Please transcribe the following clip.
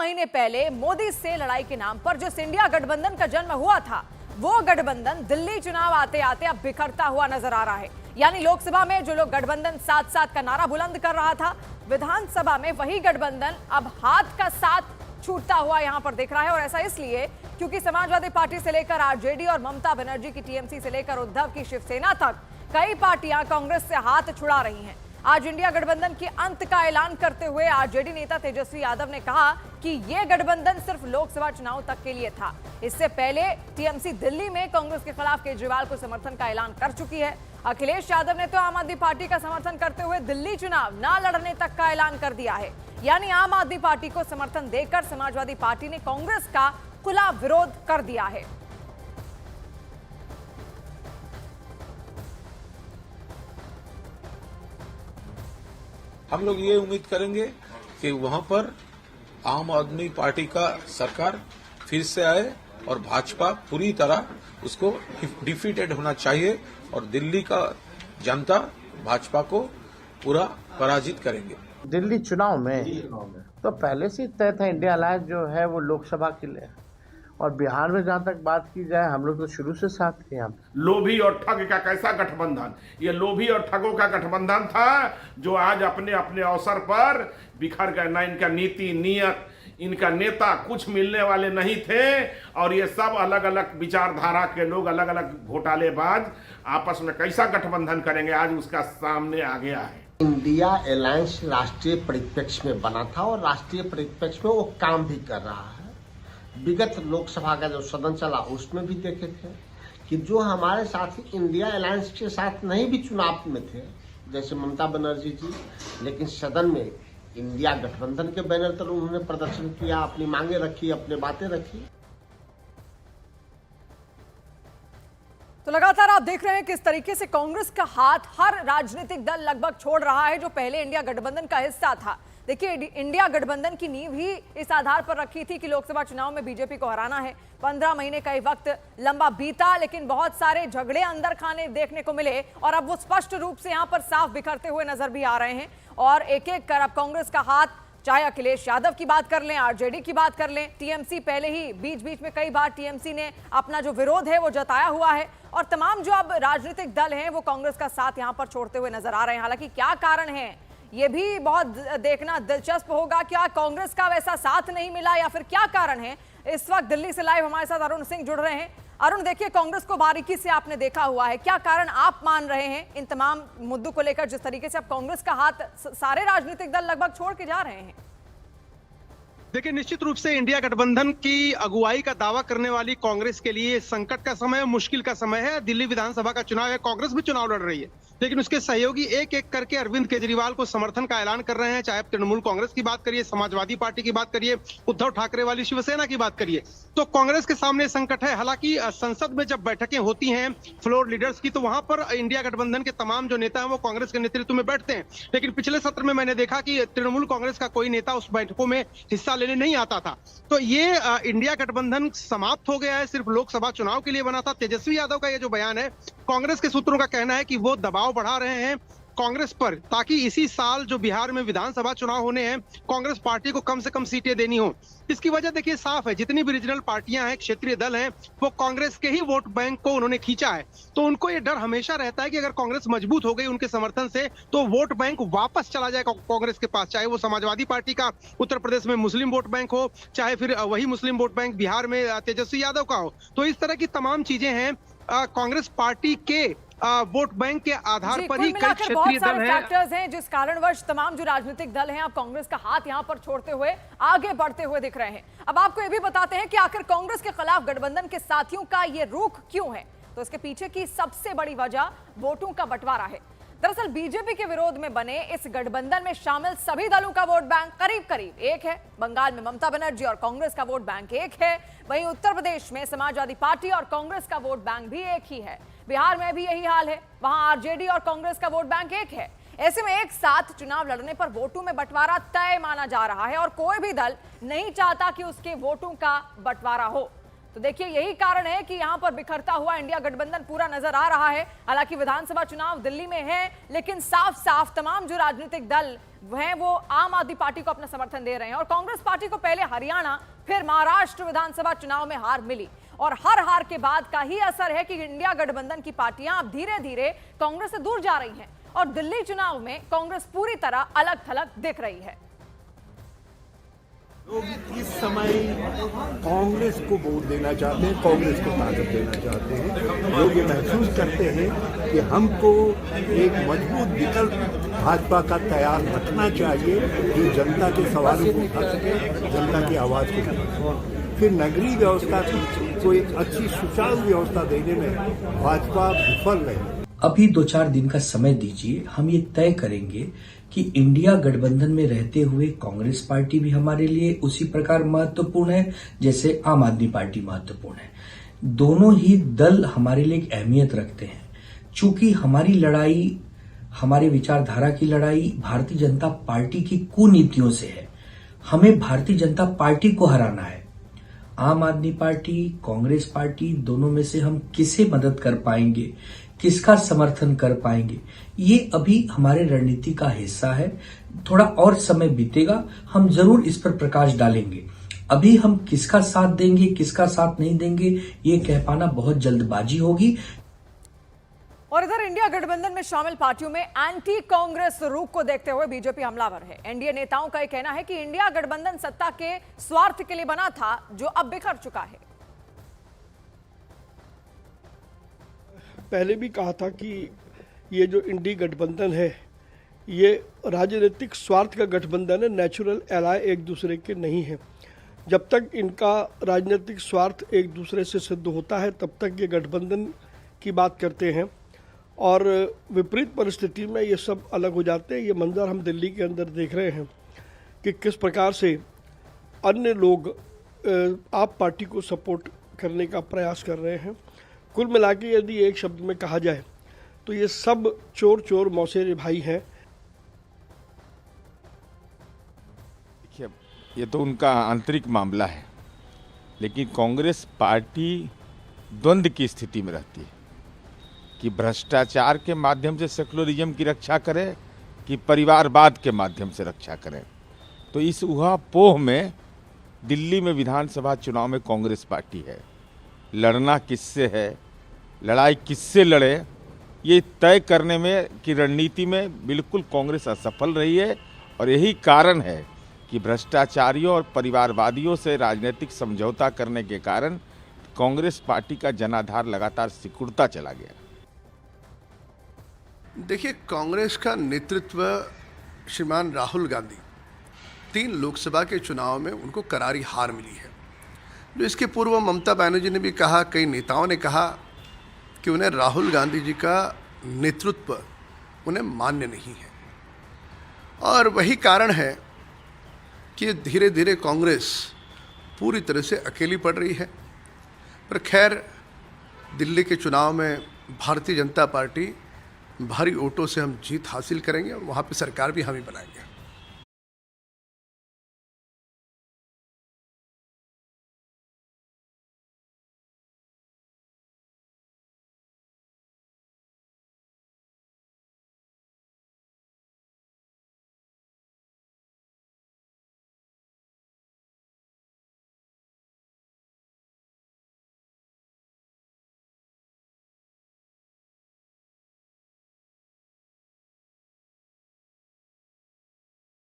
महीने पहले मोदी से लड़ाई के नाम पर जिस इंडिया गठबंधन का जन्म हुआ था, वो गठबंधन दिल्ली चुनाव आते आते अब बिखरता हुआ नजर आ रहा है। यानी लोकसभा में जो लोग गठबंधन साथ साथ का नारा बुलंद कर रहा था, विधानसभा में वही गठबंधन अब हाथ का साथ छूटता हुआ यहां पर दिख रहा है। और ऐसा इसलिए क्योंकि समाजवादी पार्टी से लेकर आरजेडी और ममता बनर्जी की टीएमसी से लेकर उद्धव की शिवसेना तक कई पार्टियां कांग्रेस से हाथ छुड़ा रही हैं। आज इंडिया गठबंधन के अंत का ऐलान करते हुए आरजेडी नेता तेजस्वी यादव ने कहा कि यह गठबंधन सिर्फ लोकसभा चुनाव तक के लिए था। इससे पहले टीएमसी दिल्ली में कांग्रेस के खिलाफ केजरीवाल को समर्थन का ऐलान कर चुकी है। अखिलेश यादव ने तो आम आदमी पार्टी का समर्थन करते हुए दिल्ली चुनाव न लड़ने तक का ऐलान कर दिया है। यानी आम आदमी पार्टी को समर्थन देकर समाजवादी पार्टी ने कांग्रेस का खुला विरोध कर दिया है। हम लोग ये उम्मीद करेंगे कि वहां पर आम आदमी पार्टी का सरकार फिर से आए और भाजपा पूरी तरह उसको डिफीटेड होना चाहिए और दिल्ली का जनता भाजपा को पूरा पराजित करेंगे। दिल्ली चुनाव में तो पहले से तय था इंडिया अलायंस जो है वो लोकसभा के लिए, और बिहार में जहां तक बात की जाए हम लोग तो शुरू से साथ थे। हम लोभी और ठग का कैसा गठबंधन, ये लोभी और ठगों का गठबंधन था जो आज अपने अपने अवसर पर बिखर गए। ना इनका नीति नियत, इनका नेता कुछ मिलने वाले नहीं थे और ये सब अलग अलग विचारधारा के लोग, अलग अलग घोटालेबाज आपस में कैसा गठबंधन करेंगे, आज उसका सामने आ गया है। इंडिया अलायंस राष्ट्रीय परिप्रेक्ष्य में बना था और राष्ट्रीय परिप्रेक्ष्य में वो काम भी कर रहा है। विगत लोकसभा का जो सदन चला उसमें भी देखे थे कि जो हमारे साथी इंडिया अलायंस के साथ नहीं भी चुनाव में थे, जैसे ममता बनर्जी जी, लेकिन सदन में इंडिया गठबंधन के बैनर तले उन्होंने प्रदर्शन किया, अपनी मांगे रखी, अपनी बातें रखी। तो लगातार आप देख रहे हैं किस तरीके से कांग्रेस का हाथ हर राजनीतिक दल लगभग छोड़ रहा है जो पहले इंडिया गठबंधन का हिस्सा था। देखिए, इंडिया गठबंधन की नींव ही इस आधार पर रखी थी कि लोकसभा चुनाव में बीजेपी को हराना है। 15 महीने का वक्त लंबा बीता, लेकिन बहुत सारे झगड़े अंदर खाने देखने को मिले और अब वो स्पष्ट रूप से यहां पर साफ बिखरते हुए नजर भी आ रहे हैं। और एक एक कर अब कांग्रेस का हाथ, चाहे अखिलेश यादव की बात कर लें, आरजेडी की बात कर लें, टीएमसी पहले ही बीच बीच में कई बार टीएमसी ने अपना जो विरोध है वो जताया हुआ है, और तमाम जो अब राजनीतिक दल हैं वो कांग्रेस का साथ यहां पर छोड़ते हुए नजर आ रहे हैं। हालांकि क्या कारण है ये भी बहुत देखना दिलचस्प होगा। क्या कांग्रेस का वैसा साथ नहीं मिला या फिर क्या कारण है? इस वक्त दिल्ली से लाइव हमारे साथ अरुण सिंह जुड़ रहे हैं। अरुण, देखिए, कांग्रेस को बारीकी से आपने देखा हुआ है, क्या कारण आप मान रहे हैं इन तमाम मुद्दों को लेकर, जिस तरीके से अब कांग्रेस का हाथ सारे राजनीतिक दल लगभग छोड़ के जा रहे हैं? देखिए, निश्चित रूप से इंडिया गठबंधन की अगुवाई का दावा करने वाली कांग्रेस के लिए संकट का समय, मुश्किल का समय है। दिल्ली विधानसभा का चुनाव है, कांग्रेस भी चुनाव लड़ रही है, लेकिन उसके सहयोगी एक एक करके अरविंद केजरीवाल को समर्थन का ऐलान कर रहे हैं। चाहे तृणमूल कांग्रेस की बात करिए, समाजवादी पार्टी की बात करिए, उद्धव ठाकरे वाली शिवसेना की बात करिए, तो कांग्रेस के सामने संकट है। हालांकि संसद में जब बैठकें होती हैं फ्लोर लीडर्स की, तो वहां पर इंडिया गठबंधन के तमाम जो नेता हैं वो कांग्रेस के नेतृत्व में बैठते हैं, लेकिन पिछले सत्र में मैंने देखा कि तृणमूल कांग्रेस का कोई नेता उस बैठकों में हिस्सा लेने नहीं आता था। तो ये इंडिया गठबंधन समाप्त हो गया है, सिर्फ लोकसभा चुनाव के लिए बना था। तेजस्वी यादव का ये जो बयान है, कांग्रेस के सूत्रों का कहना है कि वो दबाव बढ़ा रहे हैं कांग्रेस पर, ताकि इसी साल जो बिहार में विधानसभा चुनाव होने हैं, कांग्रेस पार्टी को कम से कम सीटें देनी हो। इसकी वजह देखिए साफ है, जितनी भी रीजनल पार्टियां हैं, क्षेत्रीय दल हैं, वो कांग्रेस के ही वोट बैंक को उन्होंने खींचा है। तो उनको ये डर हमेशा रहता है कि अगर कांग्रेस मजबूत हो गई उनके समर्थन से, तो वोट बैंक वापस चला जाएगा कांग्रेस के पास, चाहे वो समाजवादी पार्टी का उत्तर प्रदेश में मुस्लिम वोट बैंक हो, चाहे फिर वही मुस्लिम वोट बैंक बिहार में तेजस्वी यादव का हो। तो इस तरह की तमाम चीजें हैं कांग्रेस पार्टी के वोट बैंक के आधार पर ही कई क्षेत्रीय दल हैं। फैक्टर्स हैं जिस कारणवश तमाम जो राजनीतिक दल हैं अब कांग्रेस का हाथ यहां पर छोड़ते हुए आगे बढ़ते हुए दिख रहे हैं। अब आपको यह भी बताते हैं कि आखिर कांग्रेस के खिलाफ गठबंधन के साथियों का ये रुख क्यों है। तो इसके पीछे की सबसे बड़ी वजह वोटों का बंटवारा है। दरअसल बीजेपी के विरोध में बने इस गठबंधन में शामिल सभी दलों का वोट बैंक करीब करीब एक है। बंगाल में ममता बनर्जी और कांग्रेस का वोट बैंक एक है, वहीं उत्तर प्रदेश में समाजवादी पार्टी और कांग्रेस का वोट बैंक भी एक ही है। बिहार में भी यही हाल है, वहां आरजेडी और कांग्रेस का वोट बैंक एक है। ऐसे में एक साथ चुनाव लड़ने पर वोटों में बंटवारा तय माना जा रहा है और कोई भी दल नहीं चाहता कि उसके वोटों का बंटवारा हो। तो देखिए यही कारण है कि यहां पर बिखरता हुआ इंडिया गठबंधन पूरा नजर आ रहा है। हालांकि विधानसभा चुनाव दिल्ली में है, लेकिन साफ साफ तमाम जो राजनीतिक दल हैं वो आम आदमी पार्टी को अपना समर्थन दे रहे हैं। और कांग्रेस पार्टी को पहले हरियाणा फिर महाराष्ट्र विधानसभा चुनाव में हार मिली और हर हार के बाद का ही असर है कि इंडिया गठबंधन की पार्टियां अब धीरे धीरे कांग्रेस से दूर जा रही हैं और दिल्ली चुनाव में कांग्रेस पूरी तरह अलग थलग दिख रही है। लोग इस समय कांग्रेस को वोट देना चाहते हैं, कांग्रेस को ताकत देना चाहते हैं। लोग ये महसूस करते हैं कि हमको एक मजबूत विकल्प भाजपा का तैयार रखना चाहिए जो जनता के सवालों को उठा सके, जनता की आवाज़ को उठा सके। फिर नगरीय व्यवस्था को एक अच्छी सुचारू व्यवस्था देने में भाजपा विफल रही। अभी 2-4 दिन का समय दीजिए, हम ये तय करेंगे कि इंडिया गठबंधन में रहते हुए कांग्रेस पार्टी भी हमारे लिए उसी प्रकार महत्वपूर्ण है जैसे आम आदमी पार्टी महत्वपूर्ण है। दोनों ही दल हमारे लिए एक अहमियत रखते हैं। चूंकि हमारी लड़ाई, हमारे विचारधारा की लड़ाई भारतीय जनता पार्टी की कुनीतियों से है। हमें भारतीय जनता पार्टी को हराना है। आम आदमी पार्टी, कांग्रेस पार्टी, दोनों में से हम किसे मदद कर पाएंगे, किसका समर्थन कर पाएंगे, ये अभी हमारे रणनीति का हिस्सा है। थोड़ा और समय बीतेगा, हम जरूर इस पर प्रकाश डालेंगे। अभी हम किसका साथ देंगे, किसका साथ नहीं देंगे, ये कह पाना बहुत जल्दबाजी होगी। और इधर इंडिया गठबंधन में शामिल पार्टियों में एंटी कांग्रेस रुख को देखते हुए बीजेपी हमलावर है। एनडीए नेताओं का यह कहना है कि इंडिया गठबंधन सत्ता के स्वार्थ के लिए बना था, जो अब बिखर चुका है। पहले भी कहा था कि ये जो इंडी गठबंधन है ये राजनीतिक स्वार्थ का गठबंधन है, नेचुरल एलाय एक दूसरे के नहीं है। जब तक इनका राजनीतिक स्वार्थ एक दूसरे से सिद्ध होता है तब तक ये गठबंधन की बात करते हैं और विपरीत परिस्थिति में ये सब अलग हो जाते हैं। ये मंजर हम दिल्ली के अंदर देख रहे हैं कि किस प्रकार से अन्य लोग आप पार्टी को सपोर्ट करने का प्रयास कर रहे हैं। कुल मिला के यदि एक शब्द में कहा जाए तो ये सब चोर चोर मौसेरे भाई हैं। देखिए, ये तो उनका आंतरिक मामला है, लेकिन कांग्रेस पार्टी द्वंद्व की स्थिति में रहती है कि भ्रष्टाचार के माध्यम से सेकुलरिज्म की रक्षा करे कि परिवारवाद के माध्यम से रक्षा करें। तो इस ऊहापोह में दिल्ली में विधानसभा चुनाव में कांग्रेस पार्टी है। लड़ना किससे है, लड़ाई किससे लड़े, ये तय करने में की रणनीति में बिल्कुल कांग्रेस असफल रही है। और यही कारण है कि भ्रष्टाचारियों और परिवारवादियों से राजनीतिक समझौता करने के कारण कांग्रेस पार्टी का जनाधार लगातार सिकुड़ता चला गया। देखिए, कांग्रेस का नेतृत्व श्रीमान राहुल गांधी 3 लोकसभा के चुनाव में उनको करारी हार मिली है। जो इसके पूर्व ममता बनर्जी ने भी कहा, कई नेताओं ने कहा कि उन्हें राहुल गांधी जी का नेतृत्व उन्हें मान्य नहीं है। और वही कारण है कि धीरे धीरे कांग्रेस पूरी तरह से अकेली पड़ रही है। पर खैर, दिल्ली के चुनाव में भारतीय जनता पार्टी भारी वोटों से हम जीत हासिल करेंगे और वहाँ पे सरकार भी हम ही बनाएंगे।